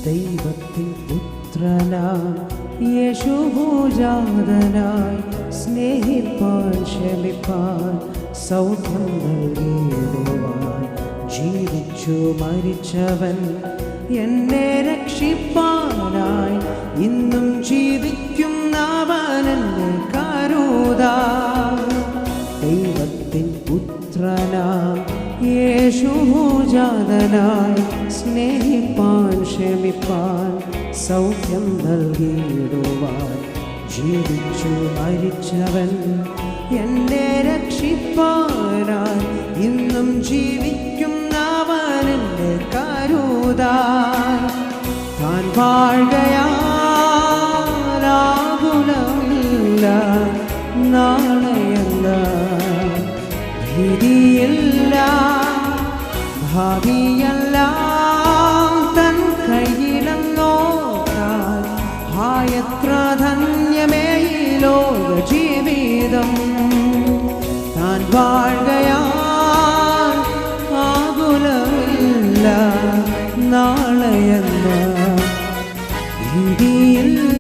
ദൈവത്തിൻ പുത്രനാം യേശുഭൂജാതനായി സ്നേഹിപ്പാൻ ക്ഷമിപ്പാൻ സൗഖ്യം നൽകിയിടുവാൻ ജീവിച്ചു മരിച്ചവൻ എന്നെ രക്ഷിപ്പാനായി ഇന്നും ജീവിക്കുന്നവനെന്നെ കരുതാ ദൈവത്തിൻ പുത്രനാം യേശുഭൂജാതനായി സ്നേഹിപ്പാൻ ക്ഷമിപ്പാൻ സൗഖ്യം നൽകിയിടുവാൻ ജീവിച്ചു മരിച്ചവൻ എന്നെ രക്ഷിപ്പാനായി ഇന്നും ജീവിക്കുന്നവനെന്നെ കരുതാൻ താൻ വാഴുകയാകുലമില്ല നാളെയെന്ന ഭീതിയില്ല ഭാവിയെല്ലാം തൻ കയ്യിലെന്നോർത്താൽ എത്ര ധന്യമേ ഈ ലോക ജീവിതം താൻ വാഴുകയാൽ ആകുലമില്ല നാളെയെന്ന ഭീതി